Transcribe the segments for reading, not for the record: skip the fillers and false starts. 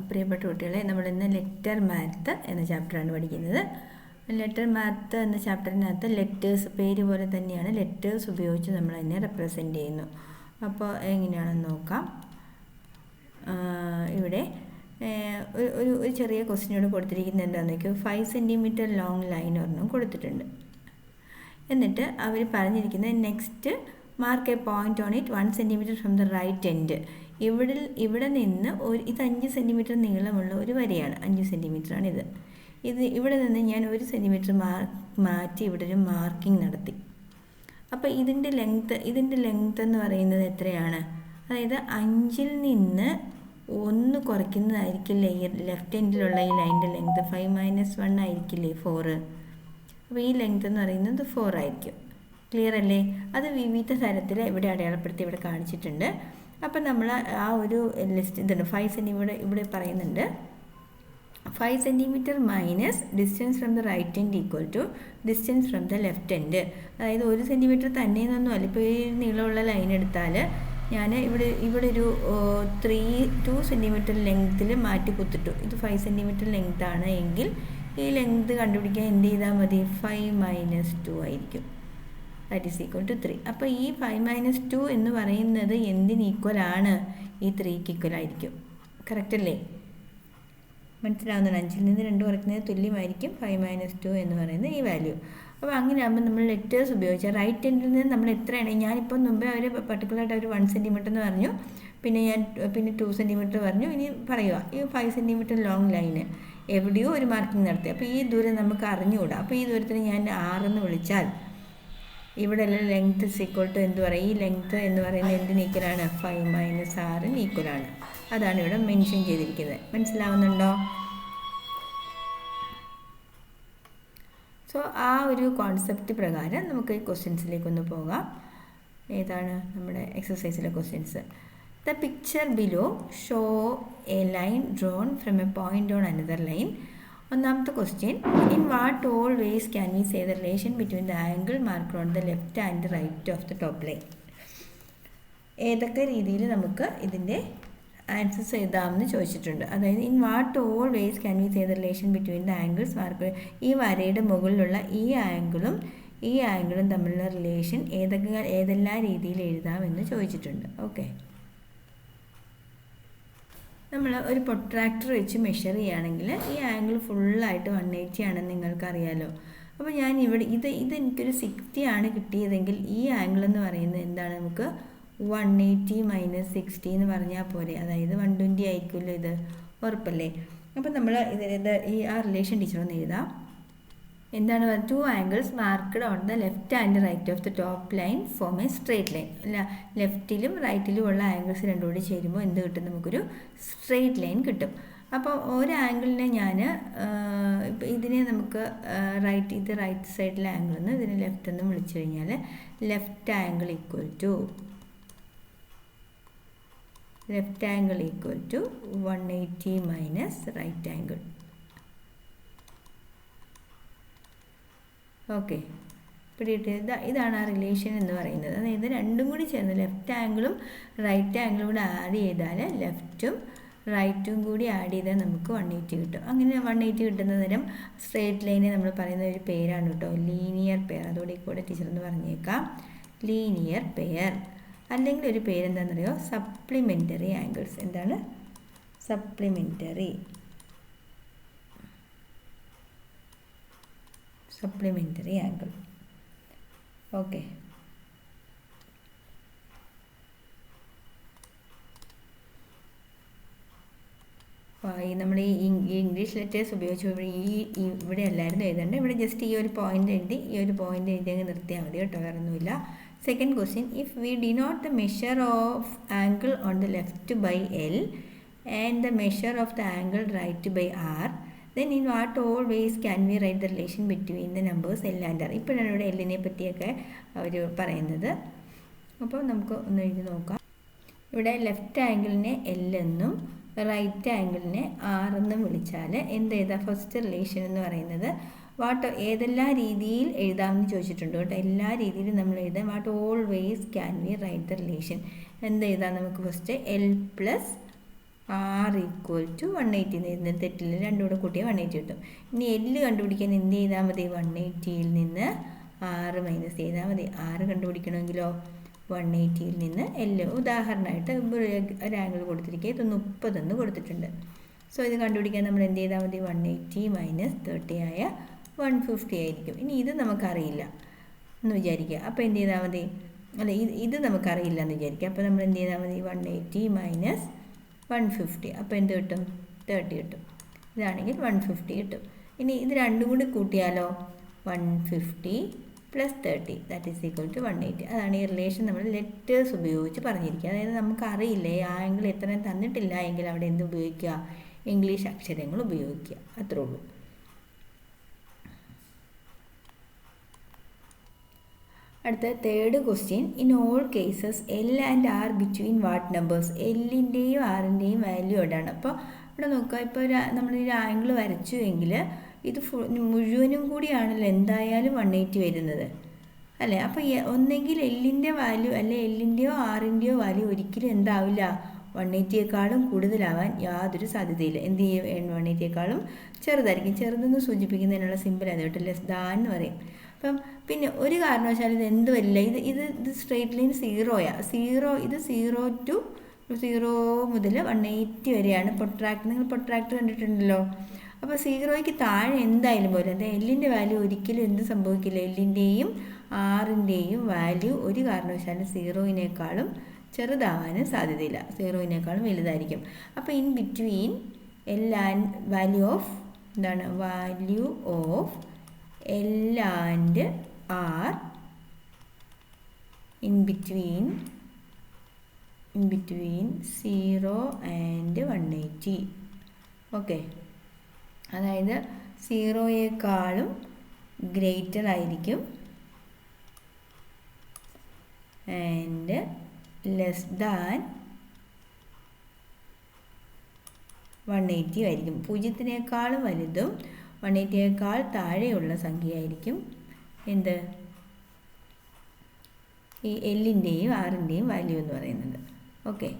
പ്രിയപ്പെട്ട കുട്ടികളെ, നമ്മളിന്ന് ലെറ്റർ മാത്ത് എന്ന ചാപ്റ്ററാണ് പഠിക്കുന്നത്. ലെറ്റർ മാത്ത് എന്ന ചാപ്റ്ററിനകത്ത് ലെറ്റേഴ്സ്, പേര് പോലെ തന്നെയാണ്, ലെറ്റേഴ്സ് ഉപയോഗിച്ച് നമ്മൾ അതിനെ റെപ്രസെൻ്റ് ചെയ്യുന്നു. അപ്പോൾ എങ്ങനെയാണെന്ന് നോക്കാം. ഇവിടെ ഒരു ചെറിയ ക്വസ്റ്റ്യനോട് കൊടുത്തിരിക്കുന്നത് എന്താണെന്ന് നോക്കിയോ. 5 സെൻറ്റിമീറ്റർ ലോങ് ലൈൻ ഒരെണ്ണം കൊടുത്തിട്ടുണ്ട്. എന്നിട്ട് അവർ പറഞ്ഞിരിക്കുന്നത് next mark a point on it 1 centimetre from the right end. ഇവിടെ നിന്ന് ഇത് 5 സെൻറ്റിമീറ്റർ നീളമുള്ള ഒരു വരയാണ്. 5 സെൻറ്റിമീറ്ററാണിത്. ഇവിടെ നിന്ന് ഞാൻ 1 സെൻറ്റിമീറ്റർ മാറ്റി ഇവിടെ ഒരു മാർക്കിംഗ് നടത്തി. അപ്പോൾ ഇതിൻ്റെ ലെങ്ത് എന്ന് പറയുന്നത് എത്രയാണ്? അതായത് 5-ൽ നിന്ന് 1 കുറയ്ക്കുന്നതായിരിക്കില്ലേ ഈ ലെഫ്റ്റ് എൻഡിലുള്ള ഈ ലൈനിൻ്റെ ലെങ്ത്. 5 - 1 ആയിരിക്കില്ലേ 4. അപ്പോൾ ഈ ലെങ്ത് എന്ന് പറയുന്നത് 4 ആയിരിക്കും. ക്ലിയർ അല്ലേ? അത് വിവിധ തരത്തിൽ ഇവിടെ അടയാളപ്പെടുത്തി ഇവിടെ കാണിച്ചിട്ടുണ്ട്. അപ്പം നമ്മൾ ആ ഒരു ലിസ്റ്റ് ഇതുണ്ട്. 5 സെൻറ്റിമീറ്റർ ഇവിടെ പറയുന്നുണ്ട്. 5 centimetre minus distance from the right end equal to distance from the left end. അതായത് 1 സെൻറ്റിമീറ്റർ തന്നെയെന്നൊന്നും അല്ല. ഇപ്പോൾ ഈ നീളമുള്ള ലൈൻ എടുത്താൽ ഞാൻ ഇവിടെ ഒരു 2 സെൻറ്റിമീറ്റർ ലെങ്ത്തിൽ മാറ്റി കുത്തിട്ടു. ഇത് 5 സെൻറ്റിമീറ്റർ ലെങ്ത്താണ് എങ്കിൽ ഈ ലെങ്ത് കണ്ടുപിടിക്കാൻ എന്ത് ചെയ്താൽ മതി? 5 - 2 ആയിരിക്കും. That is equal to 3. അപ്പോൾ ഈ 5 - 2 എന്ന് പറയുന്നത് എന്തിന് ഈക്വലാണ്? ഈ 3ക്ക് ഈക്വൽ ആയിരിക്കും. കറക്റ്റ് അല്ലേ? മനസ്സിലാവുന്നുണ്ട്. 5-ൽ നിന്ന് 2 കുറയ്ക്കുന്നത് തുല്യമായിരിക്കും 5 - 2 എന്ന് പറയുന്നത് ഈ വാല്യൂ. അപ്പോൾ അങ്ങനെ ആകുമ്പോൾ നമ്മൾ ലെറ്റേഴ്സ് ഉപയോഗിച്ചാൽ റൈറ്റ് എൻഡിൽ നിന്ന് നമ്മൾ എത്രയാണ്, ഞാനിപ്പോൾ മുമ്പേ അവർ പർട്ടിക്കുലറായിട്ട് അവർ 1 സെൻറ്റിമീറ്റർ എന്ന് പറഞ്ഞു, പിന്നെ 2 സെൻറ്റിമീറ്റർ പറഞ്ഞു. ഇനി പറയുക ഈ 5 സെൻറ്റിമീറ്റർ ലോങ് ലൈന് എവിടെയോ ഒരു മാർക്കിംഗ് നടത്തി. അപ്പോൾ ഈ ദൂരം നമുക്ക് അറിഞ്ഞുകൂടാ. അപ്പോൾ ഈ ദൂരത്തിന് ഞാൻ 6 എന്ന് വിളിച്ചാൽ ഇവിടെ ലെങ്ത് ഈക്വൽ ടു എന്ത് പറയും? ഈ ലെങ്ത് എന്ന് പറയുന്നത് എന്തിന് ഈക്വലാണ്? 5 - 6 ഈക്വലാണ്. അതാണ് ഇവിടെ മെൻഷൻ ചെയ്തിരിക്കുന്നത്. മനസ്സിലാവുന്നുണ്ടോ? സോ ആ ഒരു കോൺസെപ്റ്റ് പ്രകാരം നമുക്ക് ഈ ക്വസ്റ്റ്യൻസിലേക്കൊന്ന് പോകാം. ഏതാണ് നമ്മുടെ എക്സസൈസിലെ questions? The picture below show a line drawn from a point on another line. ഒന്നാമത്തെ question, in what all ways can we say the relation between the angle marked on the left and right of the top line. ഏതൊക്കെ രീതിയിൽ നമുക്ക് ഇതിൻ്റെ answers എഴുതാമെന്ന് ചോദിച്ചിട്ടുണ്ട്. അതായത് in what all ways can we say the relation between the angles mark, ഈ വരയുടെ മുകളിലുള്ള ഈ ആംഗിളും തമ്മിലുള്ള റിലേഷൻ ഏതെല്ലാം രീതിയിൽ എഴുതാമെന്ന് ചോദിച്ചിട്ടുണ്ട്. ഓക്കെ, നമ്മൾ ഒരു പ്രൊട്രാക്ടർ വെച്ച് മെഷർ ചെയ്യുകയാണെങ്കിൽ ഈ ആംഗിൾ ഫുള്ളായിട്ട് 180 ആണെന്ന് നിങ്ങൾക്കറിയാലോ. അപ്പോൾ ഞാൻ ഇവിടെ ഇതെനിക്കൊരു 60 ആണ് കിട്ടിയതെങ്കിൽ ഈ ആംഗിൾ എന്ന് പറയുന്നത് എന്താണ്? നമുക്ക് 180 - 60 എന്ന് പറഞ്ഞാൽ പോരെ. അതായത് 120 ആയിരിക്കുമല്ലോ. ഇത് ഉറപ്പല്ലേ? അപ്പോൾ നമ്മൾ ഈ റിലേഷൻ ടീച്ചറൊന്ന് എഴുതാം. എന്താണ്? 2 angles marked on the left and right of the top line form a straight line. അല്ല, ലെഫ്റ്റിലും റൈറ്റിലും ഉള്ള ആംഗിൾസ് രണ്ടും കൂടി ചേരുമ്പോൾ എന്ത് കിട്ടും? നമുക്കൊരു സ്ട്രേറ്റ് ലൈൻ കിട്ടും. അപ്പോൾ ഒരു ആംഗിളിനെ ഇതിനെ നമുക്ക് റൈറ്റ് സൈഡിലെ ആംഗിൾ എന്ന് ഇതിനെ ലെഫ്റ്റ് എന്ന് വിളിച്ചു കഴിഞ്ഞാൽ left angle equal to 180 minus right angle. Okay, പിടിയിട്ട് ഇതാണ് ആ റിലേഷൻ എന്ന് പറയുന്നത്. അതായത് രണ്ടും കൂടി ചേർന്ന് ലെഫ്റ്റ് ആംഗിളും റൈറ്റ് ആംഗിളും കൂടെ ആഡ് ചെയ്താൽ ലെഫ്റ്റും റൈറ്റും കൂടി ആഡ് ചെയ്താൽ നമുക്ക് 180 കിട്ടും. അങ്ങനെ 180 കിട്ടുന്ന നേരം സ്ട്രേറ്റ് ലൈനെ നമ്മൾ പറയുന്ന ഒരു പേരാണ് കേട്ടോ, ലീനിയർ പെയർ. അതോടെ കൂടെ ടീച്ചറെന്ന് പറഞ്ഞേക്കാം, ലീനിയർ പെയർ. അല്ലെങ്കിൽ ഒരു പേരെന്താണെന്നറിയോ? Supplementary angles. എന്താണ്? Supplementary angle. ഓക്കെ, നമ്മൾ ഈ ഇംഗ്ലീഷ് ലെറ്റേഴ്സ് ഉപയോഗിച്ച് ഇവിടെ അല്ലായിരുന്നു എഴുതേണ്ടത്. ഇവിടെ ജസ്റ്റ് ഈ ഒരു പോയിന്റ് എഴുതി അങ്ങ് നിർത്തിയാൽ മതി കേട്ടോ, വേറെ ഒന്നുമില്ല. Second question, if we denote the measure of angle on the left by L and the measure of the angle right by R, then in what all ways can we write the relation between the numbers L and R? ഇപ്പോഴാണ് ഇവിടെ എല്ലിനെ പറ്റിയൊക്കെ അവർ പറയുന്നത്. അപ്പോൾ നമുക്ക് ഒന്ന് എഴുതി നോക്കാം. ഇവിടെ ലെഫ്റ്റ് ആംഗിളിനെ L എന്നും റൈറ്റ് ആംഗിളിനെ R എന്നും വിളിച്ചാൽ എന്ത് എഴുതാം? ഫസ്റ്റ് റിലേഷൻ എന്ന് പറയുന്നത് ഏതെല്ലാം രീതിയിൽ എഴുതാമെന്ന് ചോദിച്ചിട്ടുണ്ട് കേട്ടോ. എല്ലാ രീതിയിലും നമ്മൾ എഴുതാം. What all ways can we write the relation. എന്ത് എഴുതാം നമുക്ക്? First L + R equal to 180 എന്ന് തെറ്റിൽ രണ്ടും കൂടെ കൂട്ടിയാൽ 180 കിട്ടും. ഇനി എല്ല് കണ്ടുപിടിക്കാൻ എന്ത് ചെയ്താൽ മതി? 180യിൽ നിന്ന് 6 മൈനസ് ചെയ്താൽ മതി. 6 കണ്ടുപിടിക്കണമെങ്കിലോ 180യിൽ നിന്ന് എല്ല്, ഉദാഹരണമായിട്ട് ഒരു ആംഗിൾ കൊടുത്തിരിക്കുക, ഇത് 30 എന്ന് കൊടുത്തിട്ടുണ്ട്. സോ ഇത് കണ്ടുപിടിക്കാൻ നമ്മൾ എന്ത് ചെയ്താൽ മതി? 180 മൈനസ് 30 ആയ 150 ആയിരിക്കും. ഇനി ഇത് നമുക്കറിയില്ല എന്ന് വിചാരിക്കുക. അപ്പോൾ എന്ത് ചെയ്താൽ മതി? അല്ല, ഇത് നമുക്കറിയില്ല എന്ന് വിചാരിക്കുക. അപ്പോൾ നമ്മൾ എന്ത് ചെയ്താൽ മതി? 180 മൈനസ് 150. അപ്പോൾ എന്ത് കിട്ടും? 30 കിട്ടും. ഇതാണെങ്കിൽ 150 കിട്ടും. ഇനി ഇത് രണ്ടും കൂടി കൂട്ടിയാലോ? 150 plus 30 that is equal to 180. അതാണ് ഈ റിലേഷൻ നമ്മൾ ലെറ്റേഴ്സ് ഉപയോഗിച്ച് പറഞ്ഞിരിക്കുക. അതായത് നമുക്കറിയില്ലേ ആ ആംഗിൾ എത്രയും തന്നിട്ടില്ല എങ്കിൽ അവിടെ എന്ത് ഉപയോഗിക്കുക? ഇംഗ്ലീഷ് അക്ഷരങ്ങൾ ഉപയോഗിക്കുക. അത്രേ ഉള്ളൂ. അടുത്ത third question. In all cases L and R between what numbers? എല്ലിൻ്റെയും ആറിൻ്റെയും വാല്യൂ എവിടെയാണ്? അപ്പോൾ ഇവിടെ നോക്കുക, ഇപ്പോൾ നമ്മളൊരു ആംഗിൾ വരച്ചു എങ്കിൽ ഇത് മുഴുവനും കൂടിയാണല്ലോ എന്തായാലും 180 വരുന്നത് അല്ലേ? അപ്പോൾ ഒന്നെങ്കിൽ എല്ലിൻ്റെ വാല്യൂ അല്ലെ എല്ലിൻ്റെയോ ആറിൻ്റെയോ വാല്യൂ ഒരിക്കലും എന്താവില്ല? 180യേക്കാളും കൂടുതലാവാൻ യാതൊരു സാധ്യതയില്ല. എന്ത് ചെയ്യും? 180യേക്കാളും ചെറുതായിരിക്കും. ചെറുതെന്ന് സൂചിപ്പിക്കുന്നതിനുള്ള സിമ്പിൾ അത് കേട്ടോ, ലെസ് ദാൻ എന്ന് പറയും. അപ്പം പിന്നെ ഒരു കാരണവശാലും ഇത് എന്ത് വരില്ല, ഇത് സ്ട്രെയിറ്റ് ലൈൻ 0യാണ്. ഇത് 0 മുതൽ 180 വരെയാണ് പ്രൊട്രാക്ട്. നിങ്ങൾ പ്രൊട്രാക്ട് കണ്ടിട്ടുണ്ടല്ലോ. അപ്പോൾ 0യ്ക്ക് താഴെ എന്തായാലും പോലെ അത് എല്ലിൻ്റെ വാല്യൂ ഒരിക്കലും എന്ത് സംഭവിക്കില്ല? എല്ലിൻ്റെയും ആറിൻ്റെയും വാല്യൂ ഒരു കാരണവശാലും 0നേക്കാളും ചെറുതാവാനും സാധ്യതയില്ല, 0നേക്കാളും വലുതായിരിക്കും. അപ്പോൾ in between L and value of എന്താണ്? Value of L and R in between 0 and 180. Okay, അതായത് 0യേക്കാളും ഗ്രേറ്റർ ആയിരിക്കും ആൻഡ് ലെസ് ദാൻ 180 ആയിരിക്കും. 0നേക്കാളും വലുതും 180യേക്കാൾ താഴെയുള്ള സംഖ്യയായിരിക്കും എന്ത്? ഈ എല്ലിൻ്റെയും ആറിൻ്റെയും വാല്യൂ എന്ന് പറയുന്നത്. ഓക്കെ,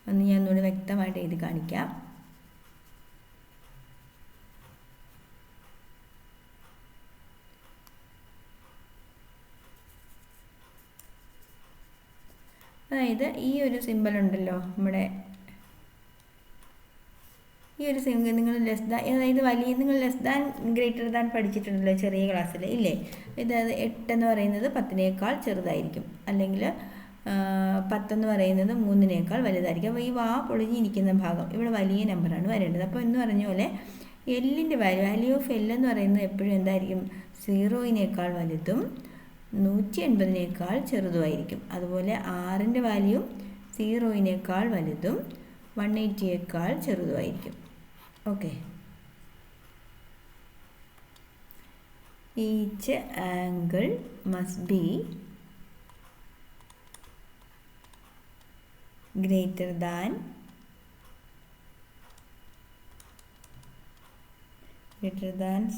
ഒന്ന് ഞാൻ ഒന്നുകൂടി വ്യക്തമായിട്ട് എഴുതി കാണിക്കാം. അതായത് ഈ ഒരു സിമ്പൽ ഉണ്ടല്ലോ, നമ്മുടെ ഈ ഒരു സിംഗിൾ നിങ്ങൾ ലെസ് ദാൻ, അതായത് നിങ്ങൾ ലെസ് ദാൻ ഗ്രേറ്റർ ദാൻ പഠിച്ചിട്ടുണ്ടല്ലോ ചെറിയ ക്ലാസ്സിൽ ഇല്ലേ? ഇതായത് 8 എന്ന് പറയുന്നത് 10നേക്കാൾ ചെറുതായിരിക്കും, അല്ലെങ്കിൽ 10 എന്ന് പറയുന്നത് 3നേക്കാൾ വലുതായിരിക്കും. അപ്പോൾ ഈ പൊളിഞ്ഞിരിക്കുന്ന ഭാഗം ഇവിടെ വലിയ നമ്പറാണ് വരേണ്ടത്. അപ്പോൾ എന്ന് പറഞ്ഞ പോലെ എല്ലിൻ്റെ വാല്യൂ ഓഫ് എൽ എന്ന് പറയുന്നത് എപ്പോഴും എന്തായിരിക്കും? 0നേക്കാൾ വലുതും 180നേക്കാൾ ചെറുതുമായിരിക്കും. അതുപോലെ ആറിൻ്റെ വാല്യൂ 0നേക്കാൾ വലുതും 180യേക്കാൾ ചെറുതുമായിരിക്കും. Okay, each angle must be greater than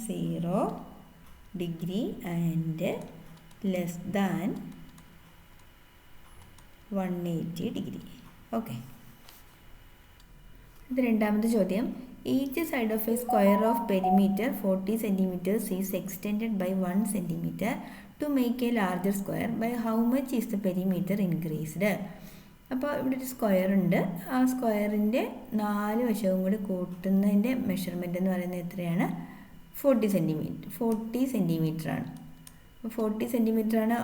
0 degree and less than 180 degree. Okay, ഇത് രണ്ടാമത്തെ ചോദ്യം. Each side of a square of perimeter 40 centimeters is extended by 1 centimeter to make a larger square. By how much is the perimeter increased? അപ്പോൾ ഇവിടെ ഒരു square ഉണ്ട്. ആ സ്ക്വയറിൻ്റെ 4 വശവും കൂടി കൂട്ടുന്നതിൻ്റെ മെഷർമെൻറ്റ് എന്ന് പറയുന്നത് എത്രയാണ്? 40 centimeter ആണ്. 40 centimeter ആണ്.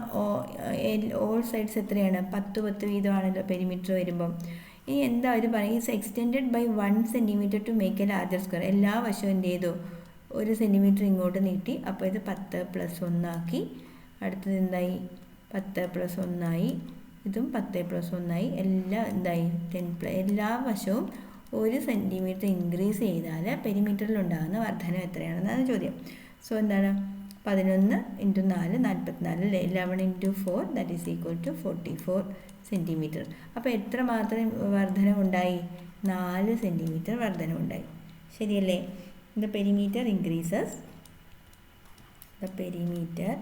ഓൾ സൈഡ്സ് എത്രയാണ്? 10 വീതമാണല്ലോ പെരിമീറ്റർ വരുമ്പം. ഇനി എന്താ അവർ പറയും? Is extended by 1 centimeter to make a larger square. എല്ലാ വശവും എന്ത് ചെയ്തു? 1 centimeter ഇങ്ങോട്ട് നീട്ടി. അപ്പോൾ ഇത് 10 + 1 ആക്കി. അടുത്തത് എന്തായി? 10 + 1 ആയി. ഇതും 10 + 1 ആയി. എല്ലാം എന്തായി? 10 എല്ലാ വശവും 1 centimeter ഇൻക്രീസ് ചെയ്താൽ പെരിമീറ്ററിലുണ്ടാകുന്ന വർധനം എത്രയാണെന്നാണ് ചോദ്യം. സോ എന്താണ്? 11 × 4 44 അല്ലേ? 11 × 4 that is equal to 44 centimeter. അപ്പോൾ എത്ര മാത്രം വർധനമുണ്ടായി? 4 centimeter വർധനമുണ്ടായി. ശരിയല്ലേ? The perimeter increases. The perimeter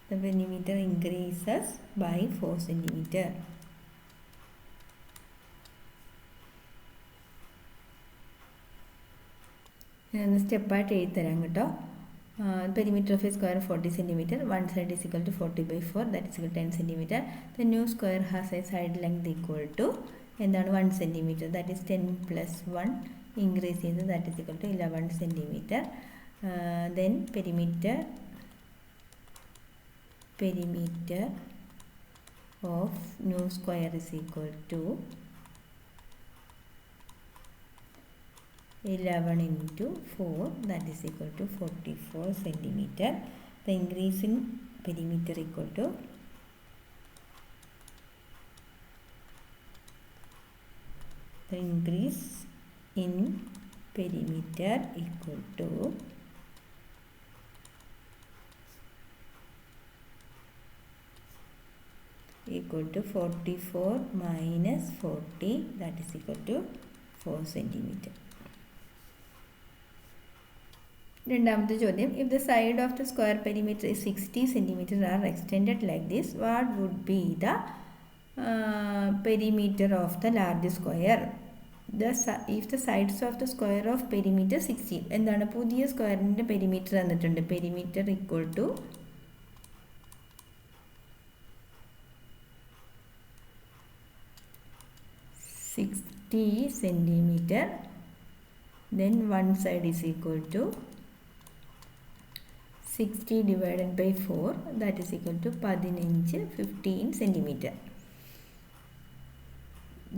The perimeter increases by 4 centimeter. Step ആയിട്ട് എഴുതി തരാം കേട്ടോ. Perimeter of a square 40 cm. One side is equal to 40 by 4, that is equal to 10 cm. The new square has a side length equal to 1 cm. That is 10 plus 1 increase in that is equal to 11 cm. Then perimeter of new square is equal to 11 into 4, that is equal to 44 centimeter. The increase in perimeter equal to equal to 44 minus 40, that is equal to 4 centimeter. രണ്ടാമത്തെ ചോദ്യം, if the side of the square perimeter is 60 cm are extended like this, what would be the perimeter of the large square? If the sides of the square of perimeter 60, എന്താണ് പുതിയ സ്ക്വയറിൻ്റെ perimeter തന്നിട്ടുണ്ട്. Perimeter equal to 60 centimeter, then one side is equal to 60 divided by 4, that is equal to 15 centimeter.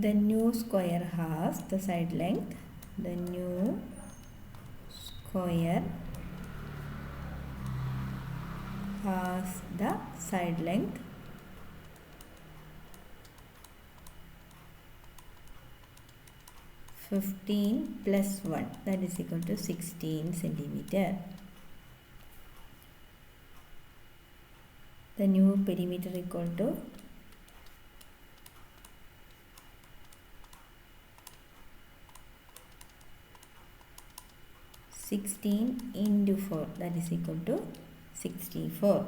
The new square has the side length. The new square has the side length 15 plus 1, that is equal to 16 centimeter. The new perimeter equal to 16 into 4, that is equal to 64.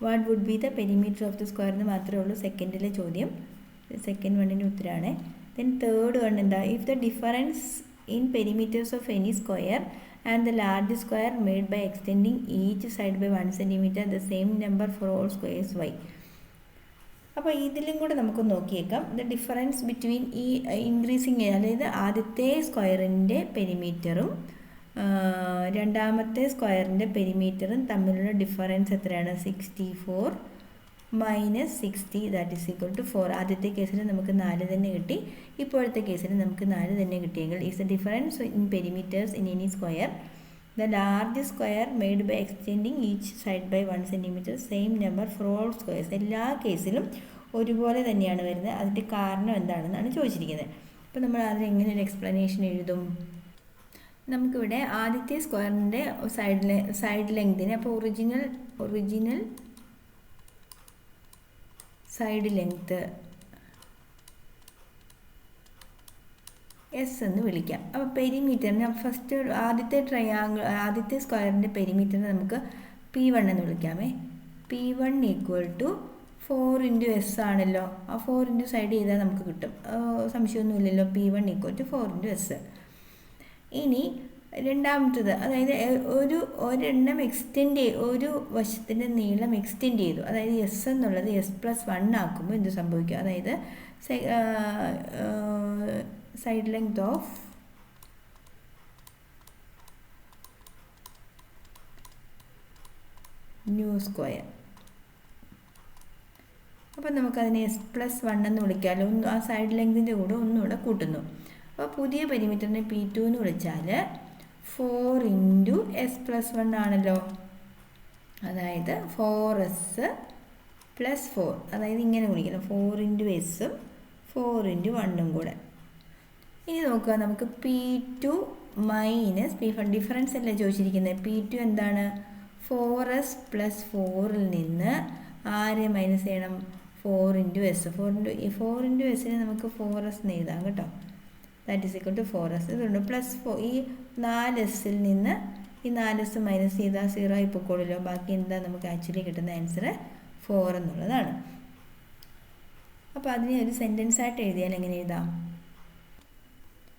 What would be the perimeter of the square എന്ന് മാത്രമേ ഉള്ളൂ സെക്കൻഡിലെ ചോദ്യം. Second വണ്ണിൻ്റെ ഉത്തരമാണ്. Then third one എന്താ, if the difference in perimeters of any square and the large square made by extending each side by 1 cm, the same number for all squares why. അപ്പോൾ ഇതിലും കൂടെ നമുക്ക് നോക്കിയേക്കാം. ദ ഡിഫറൻസ് ബിറ്റ്വീൻ ഈ increasing, അതായത് ആദ്യത്തെ സ്ക്വയറിൻ്റെ പെരിമീറ്ററും രണ്ടാമത്തെ സ്ക്വയറിൻ്റെ പെരിമീറ്ററും തമ്മിലുള്ള ഡിഫറൻസ് എത്രയാണ്? 64 minus 60, that is equal to 4. ആദ്യത്തെ കേസിൽ നമുക്ക് 4 തന്നെ കിട്ടി. ഇപ്പോഴത്തെ കേസിൽ നമുക്ക് 4 തന്നെ കിട്ടിയെങ്കിൽ is the difference in perimeters in any square. The large square made by extending each side by 1 cm, same number for all squares. എല്ലാ കേസിലും ഒരുപോലെ തന്നെയാണ് വരുന്നത്. അതിൻ്റെ കാരണം എന്താണെന്നാണ് ചോദിച്ചിരിക്കുന്നത്. അപ്പോൾ നമ്മൾ അതിനെങ്ങനെ ഒരു എക്സ്പ്ലനേഷൻ എഴുതും? നമുക്കിവിടെ ആദ്യത്തെ സ്ക്വയറിൻ്റെ സൈഡ് ലെങ്തിന്, അപ്പോൾ ഒറിജിനൽ സൈഡ് ലെങ്ത്ത് എസ് എന്ന് വിളിക്കാം. അപ്പോൾ പെരിമീറ്ററിന് ഫസ്റ്റ് ആദ്യത്തെ സ്ക്വയറിൻ്റെ പെരിമീറ്ററിന് നമുക്ക് P1 എന്ന് വിളിക്കാമേ. P1 equal to 4 into S ആണല്ലോ. ആ 4 ഇൻറ്റു സൈഡ് ചെയ്താൽ നമുക്ക് കിട്ടും, സംശയമൊന്നുമില്ലല്ലോ. P1 equal to 4 into S. ഇനി രണ്ടാമത്തത്, അതായത് ഒരെണ്ണം ഒരു വശത്തിൻ്റെ നീളം എക്സ്റ്റെൻഡ് ചെയ്തു. അതായത് എസ് എന്നുള്ളത് S+1 ആക്കുമ്പോൾ എന്ത് സംഭവിക്കും? അതായത് side length of nu square. അപ്പം നമുക്കതിനെ S+1 എന്ന് വിളിക്കാമല്ലോ. ആ സൈഡ് ലെങ്തിൻ്റെ കൂടെ ഒന്നുകൂടെ കൂട്ടുന്നു. അപ്പോൾ പുതിയ പെരിമീറ്ററിനെ P2 എന്ന് വിളിച്ചാൽ 4 ഇൻറ്റു S+1 ആണല്ലോ. അതായത് 4S + 4, അതായത് ഇങ്ങനെ വിളിക്കണം, 4 ഇൻറ്റു എസും 4 ഇൻറ്റു 1ഉം കൂടെ. ഇനി നോക്കുക, നമുക്ക് P2 മൈനസ് P1, ഡിഫറൻസ് അല്ലേ ചോദിച്ചിരിക്കുന്നത്. P2 എന്താണ്? 4S + 4ൽ നിന്ന് ആരെ മൈനസ് ചെയ്യണം? 4 ഇൻറ്റു എസ്. 4 ഇൻറ്റു എസിന് നമുക്ക് 4S എന്ന് എഴുതാം കേട്ടോ. That is equal to 4S. ഇതുണ്ട് +4. ഈ 4Sൽ നിന്ന് ഈ 4s മൈനസ് ചെയ്താൽ 0 ആയി പൊക്കോളൂല്ലോ. ബാക്കി എന്താ നമുക്ക് ആക്ച്വലി കിട്ടുന്ന ആൻസർ 4 എന്നുള്ളതാണ്. അപ്പോൾ അതിനെ ഒരു സെൻറ്റൻസ് ആയിട്ട് എഴുതിയാൽ എങ്ങനെ എഴുതാം?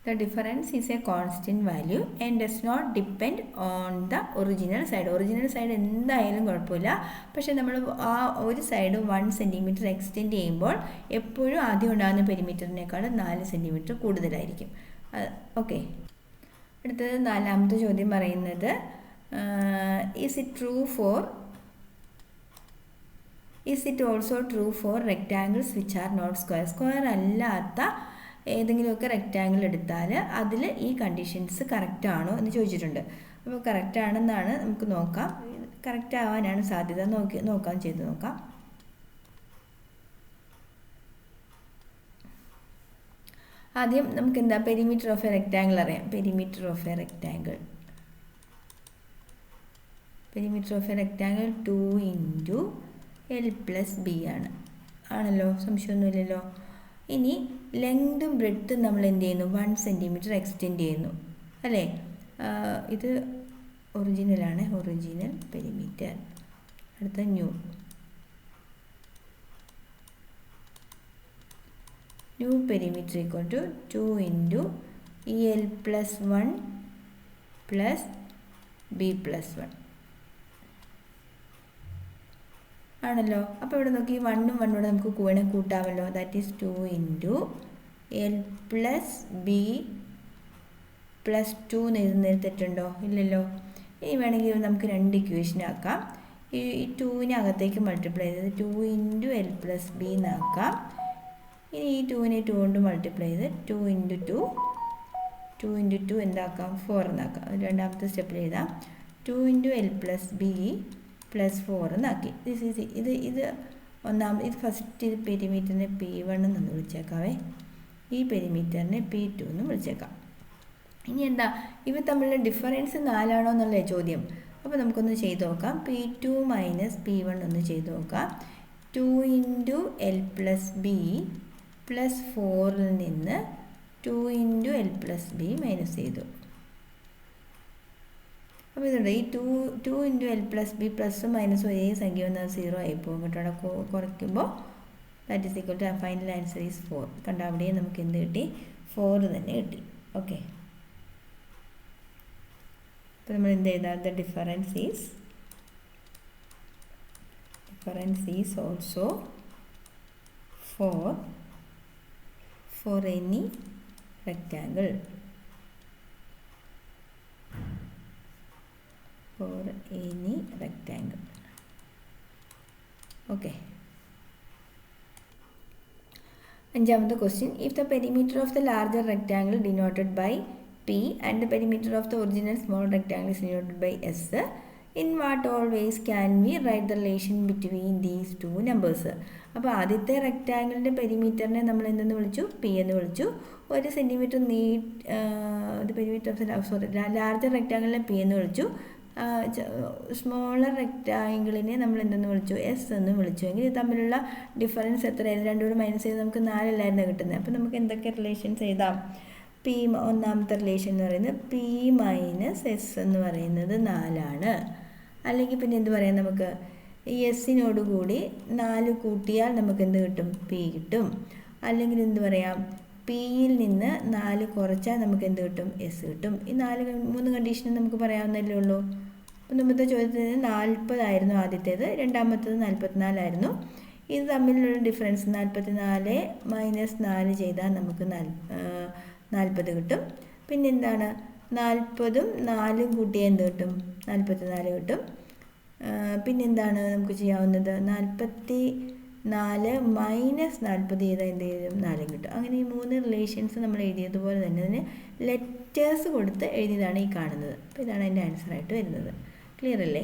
The difference is a constant value and does not depend on the original side. Original side എന്തായാലും കുഴപ്പമില്ല, പക്ഷേ നമ്മൾ ആ ഒരു സൈഡ് 1 സെൻറ്റിമീറ്റർ എക്സ്റ്റെൻഡ് ചെയ്യുമ്പോൾ എപ്പോഴും ആദ്യം ഉണ്ടാകുന്ന പെരിമീറ്ററിനേക്കാൾ 4 സെൻറ്റിമീറ്റർ കൂടുതലായിരിക്കും. ഓക്കെ, അടുത്തത് 4ാമത്തെ ചോദ്യം പറയുന്നത് is it also true for rectangles which are not square? Square അല്ലാത്ത ഏതെങ്കിലുമൊക്കെ റെക്റ്റാങ്കിൾ എടുത്താൽ അതിൽ ഈ കണ്ടീഷൻസ് കറക്റ്റ് ആണോ എന്ന് ചോദിച്ചിട്ടുണ്ട്. അപ്പോൾ കറക്റ്റ് ആണെന്നാണ് നമുക്ക് നോക്കാം. കറക്റ്റ് ആവാനാണ് സാധ്യത. ചെയ്ത് നോക്കാം. ആദ്യം നമുക്ക് എന്താ പെരിമീറ്റർ ഓഫ് എ റെക്റ്റാങ്കിൾ അറിയാം. Perimeter of A rectangle 2 × L+B ആണല്ലോ, സംശയമൊന്നുമില്ലല്ലോ. ഇനി ലെങ്തും ബ്രെഡ്ത്തും നമ്മൾ എന്ത് ചെയ്യുന്നു? 1 സെൻറ്റിമീറ്റർ എക്സ്റ്റെൻഡ് ചെയ്യുന്നു അല്ലേ? ഇത് ഒറിജിനലാണ്, ഒറിജിനൽ പെരിമീറ്റർ. അടുത്ത new perimeter equal to 2 × L+1 + B+1 ആണല്ലോ. അപ്പോൾ ഇവിടെ നോക്കി 1ഉം 1 നമുക്ക് കൂട്ടാമല്ലോ. ദാറ്റ് ഈസ് 2 × L+B + 2 എഴുതുന്നതിൽ തെറ്റുണ്ടോ? ഇല്ലല്ലോ. ഇനി വേണമെങ്കിൽ നമുക്ക് 2 ഇക്വേഷൻ ആക്കാം. ഈ 2നെ അകത്തേക്ക് മൾട്ടിപ്ലൈ ചെയ്ത് 2 × L+B എന്നാക്കാം. ഇനി ഈ 2നെ 2 കൊണ്ട് മൾട്ടിപ്ലൈ ചെയ്ത് 2 × 2 എന്താക്കാം? 4 എന്നാക്കാം. രണ്ടാമത്തെ സ്റ്റെപ്പിൽ എഴുതാം 2 × L+B + 4 എന്നാക്കി. ഇത് ഫസ്റ്റ് പെരിമീറ്ററിനെ P1 എന്ന് വിളിച്ചേക്കാവേ. ഈ പെരിമീറ്ററിനെ P2 എന്ന് വിളിച്ചേക്കാം. ഇനി എന്താ ഇവ തമ്മിലുള്ള ഡിഫറൻസ് 4 ആണോ എന്നുള്ളേ ചോദ്യം. അപ്പോൾ നമുക്കൊന്ന് ചെയ്ത് നോക്കാം. P2 - P1 ഒന്ന് ചെയ്ത് നോക്കാം. 2 × L+B + 4ൽ നിന്ന് 2 × L+B മൈനസ് ചെയ്തു. അപ്പോൾ ഇതുണ്ട്, ഈ 2 × L+B പ്ലസും മൈനസും ഒരേ സംഖ്യ വന്നാൽ 0 ആയി പോകും കേട്ടോ. അവിടെ കുറയ്ക്കുമ്പോൾ that is equal to final answer is 4. കണ്ട അവിടെയും നമുക്ക് എന്ത് കിട്ടി? 4 തന്നെ കിട്ടി. ഓക്കെ, അപ്പോൾ നമ്മൾ എന്ത് ചെയ്താൽ the difference is also for any rectangle. Okay. അഞ്ചാമത്തെ question. If the perimeter of the larger rectangle denoted by P and the perimeter of the original small rectangle is denoted by S, in what all ways can we write the relation between these two numbers? അപ്പോൾ ആദ്യത്തെ റെക്റ്റാങ്കിളിൻ്റെ പെരിമീറ്ററിനെ നമ്മൾ എന്തെന്ന് വിളിച്ചു? P എന്ന് വിളിച്ചു. 1 centimetre larger റെക്റ്റാങ്കിളിനെ P എന്ന് വിളിച്ചു. Smaller റെക്റ്റാങ്കിളിനെ നമ്മൾ എന്തെന്ന് വിളിച്ചു? S എന്ന് വിളിച്ചു. എങ്കിൽ ഇത് തമ്മിലുള്ള ഡിഫറൻസ് എത്രയായിരുന്നു? രണ്ടും കൂടെ മൈനസ് ചെയ്ത് നമുക്ക് 4 അല്ലായിരുന്നു കിട്ടുന്നത്. അപ്പോൾ നമുക്ക് എന്തൊക്കെ റിലേഷൻസ് എഴുതാം? ഒന്നാമത്തെ റിലേഷൻ എന്ന് പറയുന്നത് P - S എന്ന് പറയുന്നത് 4 ആണ്. അല്ലെങ്കിൽ പിന്നെ എന്ത് പറയാം? നമുക്ക് ഈ എസ്സിനോട് കൂടി 4 കൂട്ടിയാൽ നമുക്ക് എന്ത് കിട്ടും? P കിട്ടും. അല്ലെങ്കിൽ എന്ത് പറയാം? Pയിൽ നിന്ന് 4 കുറച്ചാൽ നമുക്ക് എന്ത് കിട്ടും? S കിട്ടും. ഈ 3 കണ്ടീഷനും നമുക്ക് പറയാവുന്നല്ലേ ഉള്ളൂ. അപ്പോൾ മുമ്പത്തെ ചോദ്യത്തിന് 40 ആയിരുന്നു ആദ്യത്തേത്, രണ്ടാമത്തേത് 44 ആയിരുന്നു. ഇത് തമ്മിലുള്ള ഡിഫറൻസ് 44 - 4 ചെയ്താൽ നമുക്ക് 40 കിട്ടും. പിന്നെ എന്താണ്? 40ഉം 4ഉം കൂട്ടിയാൽ എന്ത് കിട്ടും? 44 കിട്ടും. പിന്നെന്താണ് നമുക്ക് ചെയ്യാവുന്നത്? 44 - 40 ചെയ്താൽ എന്ത് ചെയ്യും? 4 കിട്ടും. അങ്ങനെ ഈ 3 റിലേഷൻസ് നമ്മൾ എഴുതിയതുപോലെ തന്നെ അതിന് ലെറ്റേഴ്സ് കൊടുത്ത് എഴുതിയതാണ് ഈ കാണുന്നത്. അപ്പോൾ ഇതാണ് അതിൻ്റെ ആൻസറായിട്ട് വരുന്നത്. ക്ലിയർ അല്ലേ?